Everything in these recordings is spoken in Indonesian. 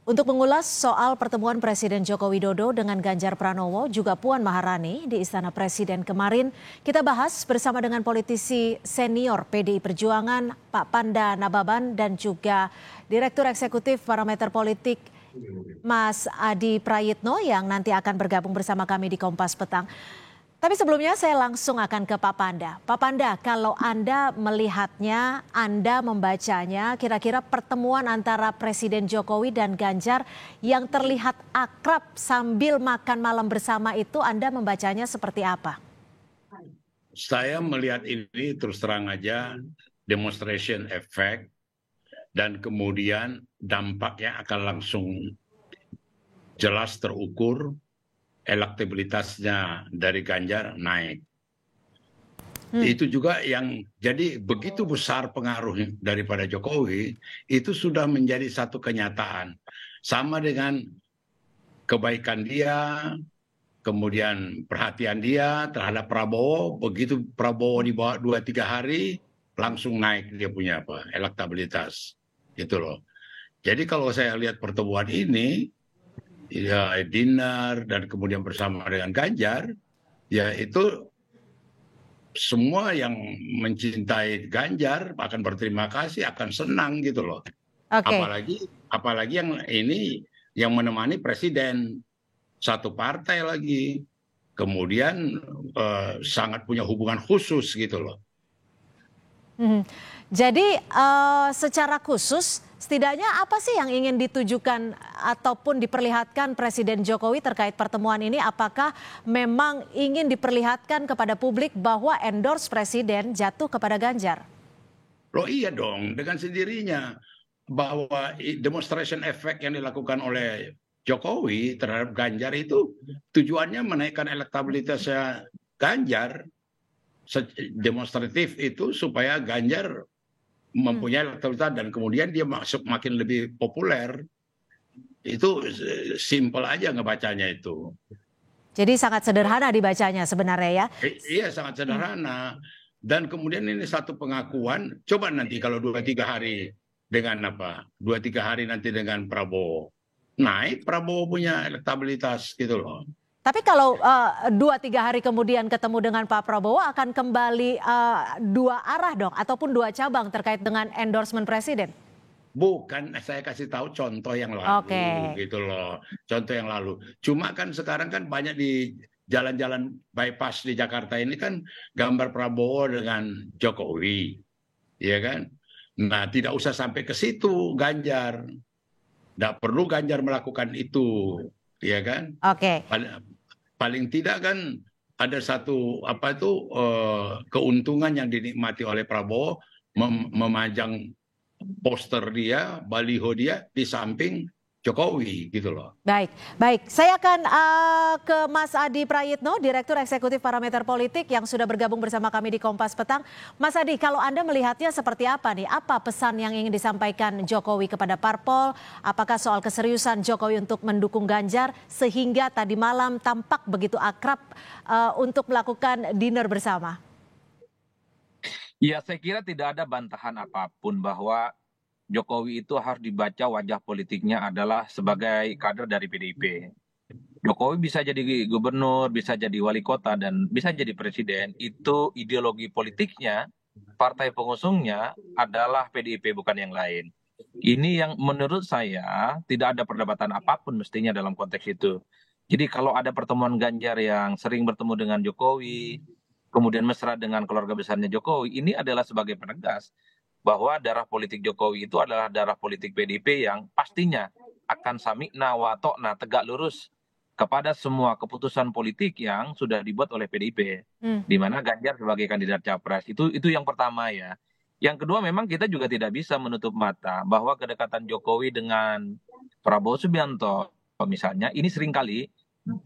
Untuk mengulas soal pertemuan Presiden Joko Widodo dengan Ganjar Pranowo juga Puan Maharani di Istana Presiden kemarin, kita bahas bersama dengan politisi senior PDI Perjuangan Pak Panda Nababan dan juga Direktur Eksekutif Parameter Politik Mas Adi Prayitno yang nanti akan bergabung bersama kami di Kompas Petang. Tapi sebelumnya saya langsung akan ke Pak Panda. Pak Panda, kalau Anda melihatnya, Anda membacanya, kira-kira pertemuan antara Presiden Jokowi dan Ganjar yang terlihat akrab sambil makan malam bersama itu, Anda membacanya seperti apa? Saya melihat ini terus terang aja demonstration effect dan kemudian dampaknya akan langsung jelas terukur. Elektabilitasnya dari Ganjar naik. Itu juga yang jadi begitu besar pengaruh daripada Jokowi, itu sudah menjadi satu kenyataan. Sama dengan kebaikan dia, kemudian perhatian dia terhadap Prabowo, begitu Prabowo di bawah 2-3 hari, langsung naik dia punya elektabilitas. Gitu loh. Jadi kalau saya lihat pertemuan ini, ya dinner dan kemudian bersama dengan Ganjar, ya itu semua yang mencintai Ganjar akan berterima kasih, akan senang gitu loh. Apalagi yang ini yang menemani presiden satu partai lagi, kemudian sangat punya hubungan khusus gitu loh. Jadi secara khusus setidaknya apa sih yang ingin ditujukan ataupun diperlihatkan Presiden Jokowi terkait pertemuan ini? Apakah memang ingin diperlihatkan kepada publik bahwa endorse Presiden jatuh kepada Ganjar? Loh iya dong, dengan sendirinya bahwa demonstration effect yang dilakukan oleh Jokowi terhadap Ganjar itu tujuannya menaikkan elektabilitasnya Ganjar. Demonstratif itu supaya Ganjar mempunyai elektabilitas dan kemudian dia makin lebih populer. Itu simpel aja ngebacanya itu. Jadi sangat sederhana dibacanya sebenarnya ya? Iya sangat sederhana. Dan kemudian ini satu pengakuan, coba nanti kalau 2-3 hari dengan 2-3 hari nanti dengan Prabowo. Naik Prabowo punya elektabilitas gitu loh. Tapi kalau 2-3 hari kemudian ketemu dengan Pak Prabowo akan kembali dua arah dong ataupun dua cabang terkait dengan endorsement presiden? Bukan, saya kasih tahu contoh yang lalu gitu loh. Contoh yang lalu. Cuma kan sekarang kan banyak di jalan-jalan bypass di Jakarta ini kan gambar Prabowo dengan Jokowi. Ya kan? Nah, tidak usah sampai ke situ Ganjar. Tidak perlu Ganjar melakukan itu. Ya kan? Paling tidak kan ada satu keuntungan yang dinikmati oleh Prabowo memajang poster dia, baliho dia di samping Jokowi gitu loh. Baik. Saya akan ke Mas Adi Prayitno, Direktur Eksekutif Parameter Politik yang sudah bergabung bersama kami di Kompas Petang. Mas Adi, kalau Anda melihatnya seperti apa nih? Apa pesan yang ingin disampaikan Jokowi kepada parpol? Apakah soal keseriusan Jokowi untuk mendukung Ganjar sehingga tadi malam tampak begitu akrab untuk melakukan dinner bersama? Ya, saya kira tidak ada bantahan apapun bahwa Jokowi itu harus dibaca wajah politiknya adalah sebagai kader dari PDIP. Jokowi bisa jadi gubernur, bisa jadi wali kota, dan bisa jadi presiden. Itu ideologi politiknya, partai pengusungnya adalah PDIP bukan yang lain. Ini yang menurut saya tidak ada perdebatan apapun mestinya dalam konteks itu. Jadi kalau ada pertemuan Ganjar yang sering bertemu dengan Jokowi, kemudian mesra dengan keluarga besarnya Jokowi, ini adalah sebagai penegas bahwa darah politik Jokowi itu adalah darah politik PDIP yang pastinya akan samikna wa ta'na, tegak lurus kepada semua keputusan politik yang sudah dibuat oleh PDIP, di mana Ganjar sebagai kandidat capres. Itu yang pertama ya. Yang kedua, memang kita juga tidak bisa menutup mata bahwa kedekatan Jokowi dengan Prabowo Subianto misalnya ini seringkali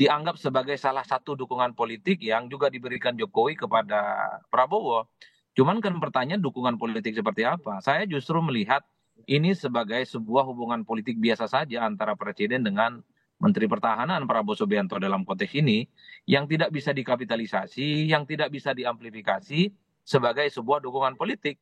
dianggap sebagai salah satu dukungan politik yang juga diberikan Jokowi kepada Prabowo. Cuman kan pertanyaan dukungan politik seperti apa? Saya justru melihat ini sebagai sebuah hubungan politik biasa saja antara Presiden dengan Menteri Pertahanan Prabowo Subianto dalam konteks ini, yang tidak bisa dikapitalisasi, yang tidak bisa diamplifikasi sebagai sebuah dukungan politik.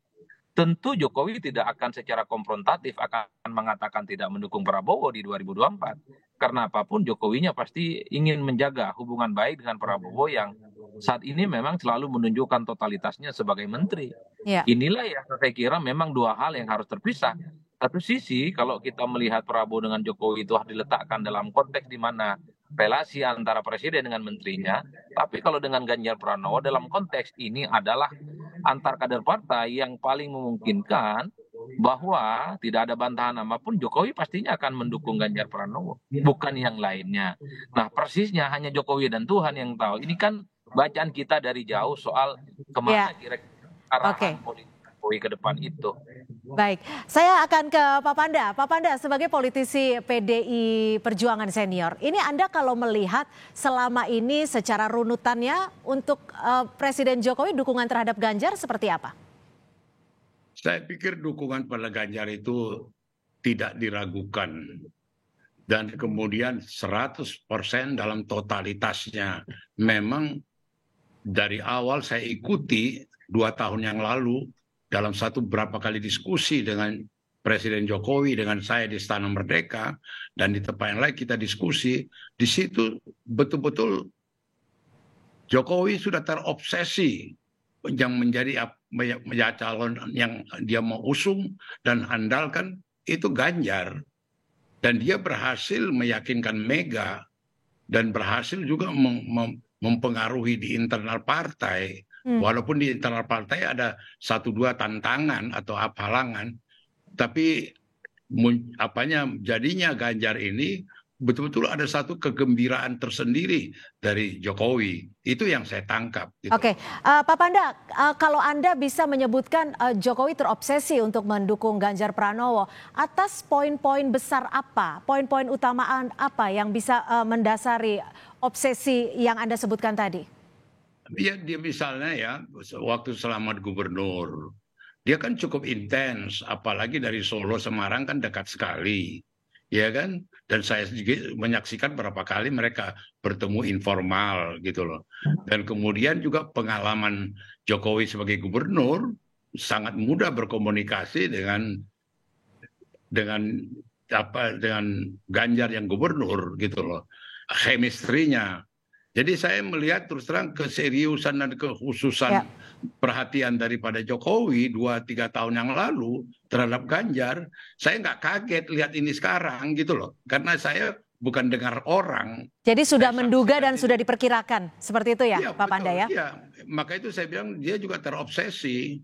tentu Jokowi tidak akan secara konfrontatif akan mengatakan tidak mendukung Prabowo di 2024. Karena apapun Jokowinya pasti ingin menjaga hubungan baik dengan Prabowo yang saat ini memang selalu menunjukkan totalitasnya sebagai menteri. Ya. Inilah yang saya kira memang dua hal yang harus terpisah. Satu sisi kalau kita melihat Prabowo dengan Jokowi itu harus diletakkan dalam konteks di mana relasi antara presiden dengan menterinya, tapi kalau dengan Ganjar Pranowo dalam konteks ini adalah antar kader partai yang paling memungkinkan bahwa tidak ada bantahan apapun Jokowi pastinya akan mendukung Ganjar Pranowo, bukan yang lainnya. Nah, persisnya hanya Jokowi dan Tuhan yang tahu. Ini kan bacaan kita dari jauh soal kemana Ya. kira-kira Oke. arahan politik Jokowi ke depan itu. Baik, saya akan ke Pak Panda. Pak Panda, sebagai politisi PDI Perjuangan senior, ini Anda kalau melihat selama ini secara runutannya untuk Presiden Jokowi dukungan terhadap Ganjar seperti apa? Saya pikir dukungan pada Ganjar itu tidak diragukan. Dan kemudian 100% dalam totalitasnya. Memang dari awal saya ikuti 2 tahun yang lalu dalam berapa kali diskusi dengan Presiden Jokowi dengan saya di Istana Merdeka dan di tempat yang lain kita diskusi, di situ betul-betul Jokowi sudah terobsesi yang menjadi calon yang dia mau usung dan andalkan itu Ganjar, dan dia berhasil meyakinkan Mega dan berhasil juga mempengaruhi di internal partai. Walaupun di internal partai ada 1-2 tantangan atau halangan, tapi jadinya Ganjar ini betul-betul ada satu kegembiraan tersendiri dari Jokowi. Itu yang saya tangkap. Gitu. Oke, Pak Panda, kalau Anda bisa menyebutkan Jokowi terobsesi untuk mendukung Ganjar Pranowo, atas poin-poin besar apa, poin-poin utamaan apa yang bisa mendasari obsesi yang Anda sebutkan tadi? Ya, dia misalnya ya, waktu selama gubernur, dia kan cukup intens, apalagi dari Solo Semarang kan dekat sekali, ya kan? Dan saya juga menyaksikan berapa kali mereka bertemu informal gitu loh. Dan kemudian juga pengalaman Jokowi sebagai gubernur sangat mudah berkomunikasi dengan Ganjar yang gubernur gitu loh, chemistry-nya. Jadi saya melihat terus terang keseriusan dan kekhususan perhatian daripada Jokowi 2-3 tahun yang lalu terhadap Ganjar. Saya nggak kaget lihat ini sekarang gitu loh. Karena saya bukan dengar orang. Jadi sudah menduga dan sudah diperkirakan. Seperti itu ya, Pak Panda ya? Iya, maka itu saya bilang dia juga terobsesi.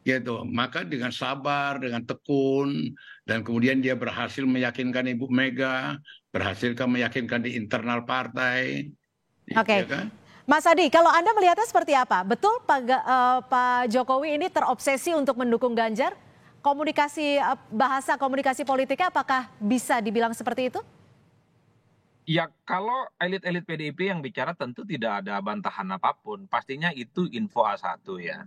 Gitu. Maka dengan sabar, dengan tekun, dan kemudian dia berhasil meyakinkan Ibu Mega, berhasil meyakinkan di internal partai. Oke, Ya kan? Mas Adi, kalau Anda melihatnya seperti apa? Betul Pak Jokowi ini terobsesi untuk mendukung Ganjar? Bahasa komunikasi politiknya apakah bisa dibilang seperti itu? Ya, kalau elit-elit PDIP yang bicara tentu tidak ada bantahan apapun. Pastinya itu info A1 ya.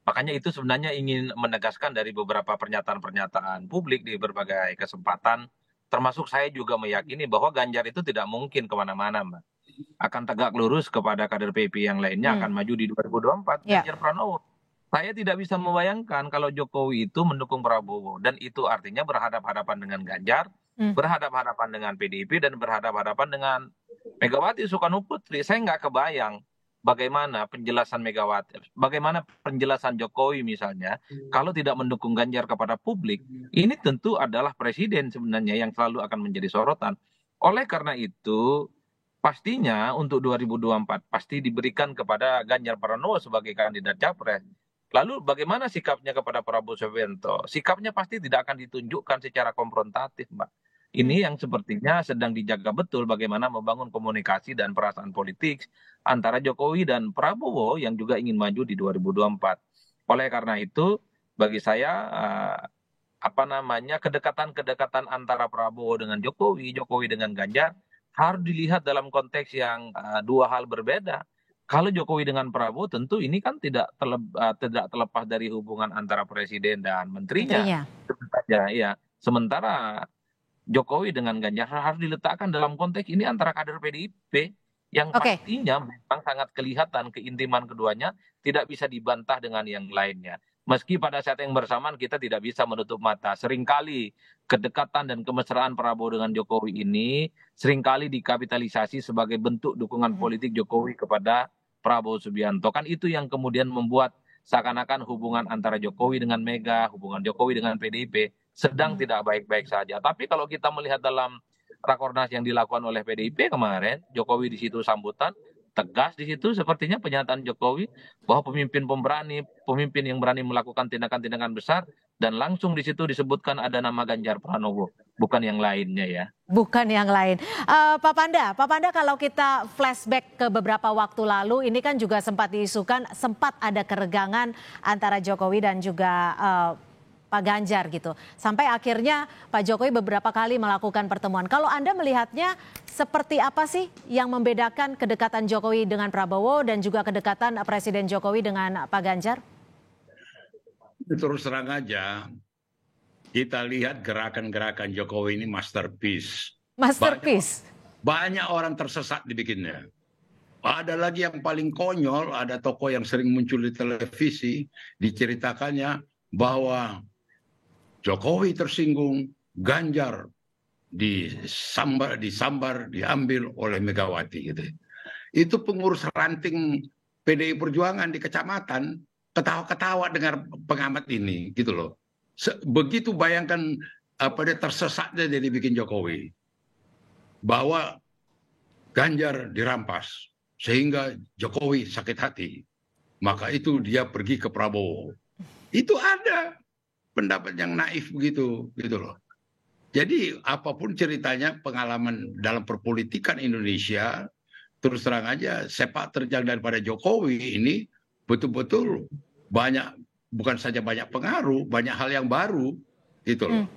Makanya itu sebenarnya ingin menegaskan dari beberapa pernyataan-pernyataan publik di berbagai kesempatan. Termasuk saya juga meyakini bahwa Ganjar itu tidak mungkin kemana-mana, Mbak. Akan tegak lurus kepada kader PDIP yang lainnya akan maju di 2024. Ganjar Pranowo. Saya tidak bisa membayangkan kalau Jokowi itu mendukung Prabowo. Dan itu artinya berhadapan-hadapan dengan Ganjar, berhadapan-hadapan dengan PDIP, dan berhadapan-hadapan dengan Megawati Soekarno Putri. Saya nggak kebayang bagaimana penjelasan Megawati, bagaimana penjelasan Jokowi misalnya, kalau tidak mendukung Ganjar kepada publik. Ini tentu adalah presiden sebenarnya yang selalu akan menjadi sorotan. Oleh karena itu, pastinya untuk 2024 pasti diberikan kepada Ganjar Pranowo sebagai kandidat capres. Lalu bagaimana sikapnya kepada Prabowo Subianto? Sikapnya pasti tidak akan ditunjukkan secara konfrontatif, Mbak. Ini yang sepertinya sedang dijaga betul bagaimana membangun komunikasi dan perasaan politik antara Jokowi dan Prabowo yang juga ingin maju di 2024. Oleh karena itu, bagi saya kedekatan-kedekatan antara Prabowo dengan Jokowi, Jokowi dengan Ganjar harus dilihat dalam konteks yang dua hal berbeda. Kalau Jokowi dengan Prabowo tentu ini kan tidak terlepas dari hubungan antara presiden dan menterinya. Ya, sementara Jokowi dengan Ganjar harus diletakkan dalam konteks ini antara kader PDIP yang pastinya memang sangat kelihatan keintiman keduanya tidak bisa dibantah dengan yang lainnya. Meski pada saat yang bersamaan kita tidak bisa menutup mata. Seringkali kedekatan dan kemesraan Prabowo dengan Jokowi ini seringkali dikapitalisasi sebagai bentuk dukungan politik Jokowi kepada Prabowo Subianto. Kan itu yang kemudian membuat seakan-akan hubungan antara Jokowi dengan Mega, hubungan Jokowi dengan PDIP sedang tidak baik-baik saja. Tapi kalau kita melihat dalam rakornas yang dilakukan oleh PDIP kemarin, Jokowi di situ sambutan tegas di situ sepertinya pernyataan Jokowi bahwa pemimpin pemberani, pemimpin yang berani melakukan tindakan-tindakan besar dan langsung di situ disebutkan ada nama Ganjar Pranowo, bukan yang lainnya ya. Bukan yang lain. Pak Panda kalau kita flashback ke beberapa waktu lalu, ini kan juga sempat diisukan, sempat ada keregangan antara Jokowi dan juga Pak Ganjar gitu. Sampai akhirnya Pak Jokowi beberapa kali melakukan pertemuan. Kalau Anda melihatnya seperti apa sih yang membedakan kedekatan Jokowi dengan Prabowo dan juga kedekatan Presiden Jokowi dengan Pak Ganjar? Terus terang aja, kita lihat gerakan-gerakan Jokowi ini masterpiece. Masterpiece. Banyak orang tersesat dibikinnya. Ada lagi yang paling konyol, ada tokoh yang sering muncul di televisi, diceritakannya bahwa Jokowi tersinggung, Ganjar disambar, diambil oleh Megawati gitu. Itu pengurus ranting PDI Perjuangan di kecamatan ketawa-ketawa dengar pengamat ini gitu loh. Begitu bayangkan apa dia tersesatnya jadi bikin Jokowi. Bahwa Ganjar dirampas sehingga Jokowi sakit hati. Maka itu dia pergi ke Prabowo. Itu ada pendapat yang naif begitu gitu loh. Jadi apapun ceritanya pengalaman dalam perpolitikan Indonesia, terus terang aja sepak terjang daripada Jokowi ini betul-betul banyak, bukan saja banyak pengaruh, banyak hal yang baru gitu loh.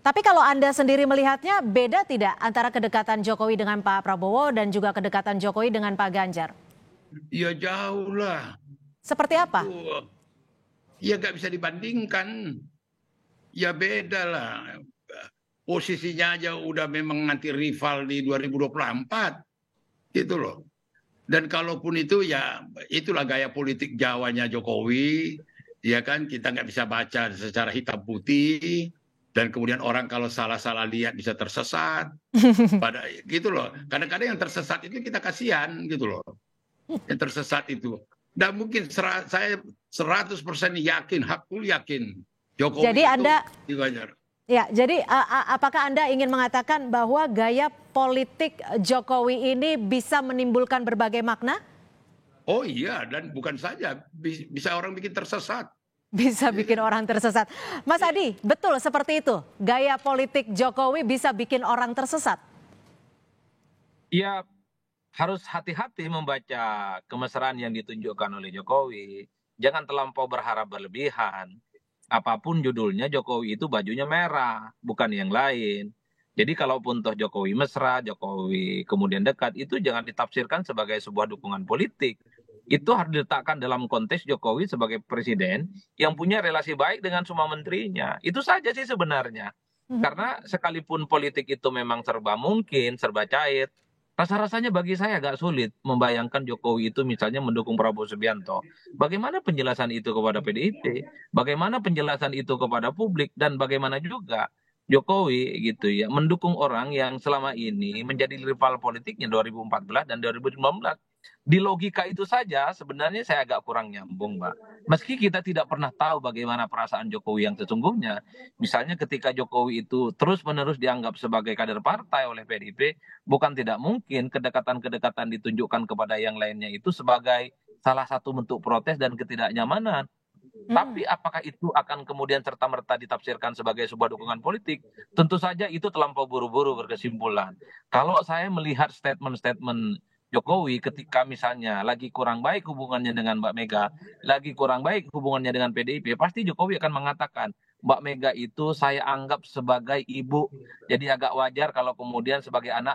Tapi kalau Anda sendiri melihatnya beda tidak antara kedekatan Jokowi dengan Pak Prabowo dan juga kedekatan Jokowi dengan Pak Ganjar? Ya jauh lah. Seperti apa? Ya nggak bisa dibandingkan. Ya beda lah. Posisinya aja udah memang nanti rival di 2024. Gitu loh. Dan kalaupun itu ya itulah gaya politik Jawanya Jokowi. Ya kan kita nggak bisa baca secara hitam putih. Dan kemudian orang kalau salah-salah lihat bisa tersesat. Pada gitu loh. Kadang-kadang yang tersesat itu kita kasihan gitu loh. Yang tersesat itu. Dan mungkin saya 100% yakin, hakul yakin Jokowi jadi itu Anda, Ganjar. Ya, jadi apakah Anda ingin mengatakan bahwa gaya politik Jokowi ini bisa menimbulkan berbagai makna? Oh iya, dan bukan saja bisa orang bikin tersesat. Bisa bikin orang tersesat. Mas Adi, betul seperti itu. Gaya politik Jokowi bisa bikin orang tersesat. Ya, harus hati-hati membaca kemesraan yang ditunjukkan oleh Jokowi. Jangan terlampau berharap berlebihan. Apapun judulnya, Jokowi itu bajunya merah, bukan yang lain. Jadi kalaupun toh Jokowi mesra, Jokowi kemudian dekat, itu jangan ditafsirkan sebagai sebuah dukungan politik. Itu harus diletakkan dalam konteks Jokowi sebagai presiden yang punya relasi baik dengan semua menterinya. Itu saja sih sebenarnya. Karena sekalipun politik itu memang serba mungkin, serba cair, rasa-rasanya bagi saya agak sulit membayangkan Jokowi itu misalnya mendukung Prabowo Subianto. Bagaimana penjelasan itu kepada PDIP? Bagaimana penjelasan itu kepada publik? Dan bagaimana juga Jokowi gitu ya mendukung orang yang selama ini menjadi rival politiknya 2014 dan 2019. Di logika itu saja sebenarnya saya agak kurang nyambung, Mbak. Meski kita tidak pernah tahu bagaimana perasaan Jokowi yang sesungguhnya. Misalnya ketika Jokowi itu terus-menerus dianggap sebagai kader partai oleh PDIP, bukan tidak mungkin kedekatan-kedekatan ditunjukkan kepada yang lainnya itu sebagai salah satu bentuk protes dan ketidaknyamanan. Tapi apakah itu akan kemudian serta-merta ditafsirkan sebagai sebuah dukungan politik? Tentu saja itu terlampau buru-buru berkesimpulan. Kalau saya melihat statement-statement Jokowi ketika misalnya lagi kurang baik hubungannya dengan Mbak Mega, lagi kurang baik hubungannya dengan PDIP, pasti Jokowi akan mengatakan, Mbak Mega itu saya anggap sebagai ibu. Jadi agak wajar kalau kemudian sebagai anak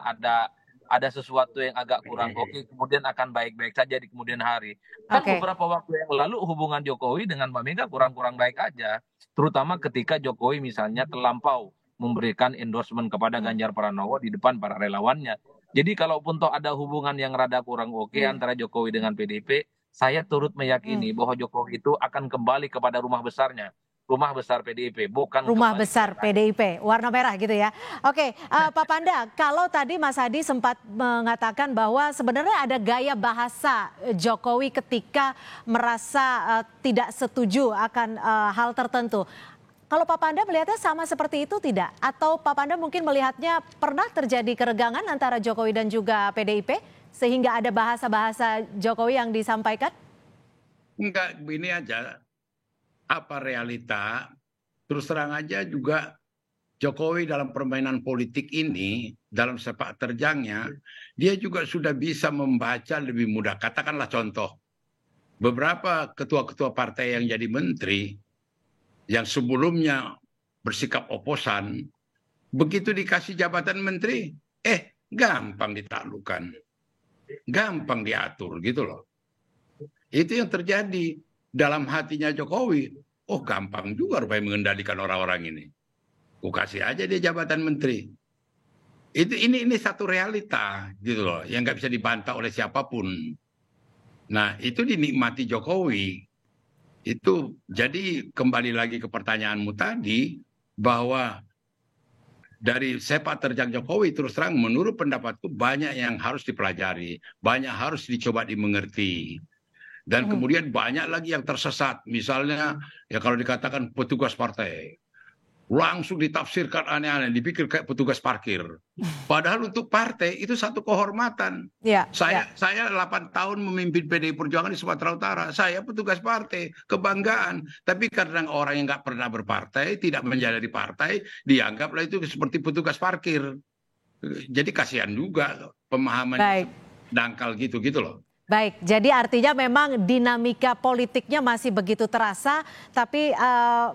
ada sesuatu yang agak kurang oke, kemudian akan baik-baik saja di kemudian hari. Kan beberapa waktu yang lalu hubungan Jokowi dengan Mbak Mega kurang-kurang baik aja. Terutama ketika Jokowi misalnya terlampau memberikan endorsement kepada Ganjar Pranowo di depan para relawannya. Jadi kalaupun toh ada hubungan yang rada kurang oke antara Jokowi dengan PDIP, saya turut meyakini bahwa Jokowi itu akan kembali kepada rumah besarnya, rumah besar PDIP, bukan Rumah kembali besar ke PDIP, warna merah gitu ya. Oke, Pak Panda, kalau tadi Mas Hadi sempat mengatakan bahwa sebenarnya ada gaya bahasa Jokowi ketika merasa tidak setuju akan hal tertentu. Kalau Pak Panda melihatnya sama seperti itu tidak? Atau Pak Panda mungkin melihatnya pernah terjadi keregangan antara Jokowi dan juga PDIP sehingga ada bahasa-bahasa Jokowi yang disampaikan? Enggak, begini aja. Apa realita? Terus terang aja juga Jokowi dalam permainan politik ini, dalam sepak terjangnya, dia juga sudah bisa membaca lebih mudah. Katakanlah contoh, beberapa ketua-ketua partai yang jadi menteri, yang sebelumnya bersikap oposan, begitu dikasih jabatan menteri, gampang ditaklukkan, gampang diatur gitu loh. Itu yang terjadi dalam hatinya Jokowi. Oh, gampang juga rupanya mengendalikan orang-orang ini. Ku kasih aja dia jabatan menteri. Ini satu realita gitu loh, yang nggak bisa dibantah oleh siapapun. Nah, itu dinikmati Jokowi. Itu jadi kembali lagi ke pertanyaanmu tadi bahwa dari sepak terjang Jokowi terus terang menurut pendapatku banyak yang harus dipelajari, banyak harus dicoba dimengerti. Dan kemudian banyak lagi yang tersesat. Misalnya ya kalau dikatakan petugas partai, langsung ditafsirkan aneh-aneh, dipikir kayak petugas parkir. Padahal untuk partai itu satu kehormatan. Saya 8 tahun memimpin PDI Perjuangan di Sumatera Utara. Saya petugas partai, kebanggaan. Tapi karena orang yang nggak pernah berpartai, tidak menjalani partai, dianggaplah itu seperti petugas parkir. Jadi kasihan juga pemahaman dangkal gitu loh. Baik, jadi artinya memang dinamika politiknya masih begitu terasa, tapi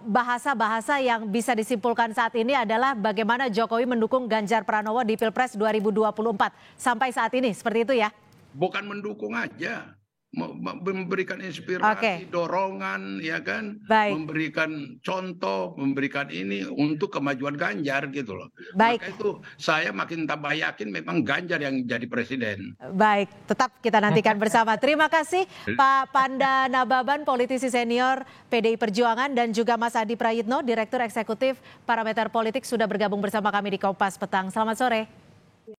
bahasa-bahasa yang bisa disimpulkan saat ini adalah bagaimana Jokowi mendukung Ganjar Pranowo di Pilpres 2024 sampai saat ini, seperti itu ya? Bukan mendukung aja, memberikan inspirasi, dorongan, ya kan, memberikan contoh, memberikan ini untuk kemajuan Ganjar gitu loh. Maka itu saya makin tambah yakin memang Ganjar yang jadi presiden. Baik, tetap kita nantikan bersama. Terima kasih Pak Panda Nababan, politisi senior PDI Perjuangan, dan juga Mas Adi Prayitno, Direktur Eksekutif Parameter Politik, sudah bergabung bersama kami di Kompas Petang. Selamat sore.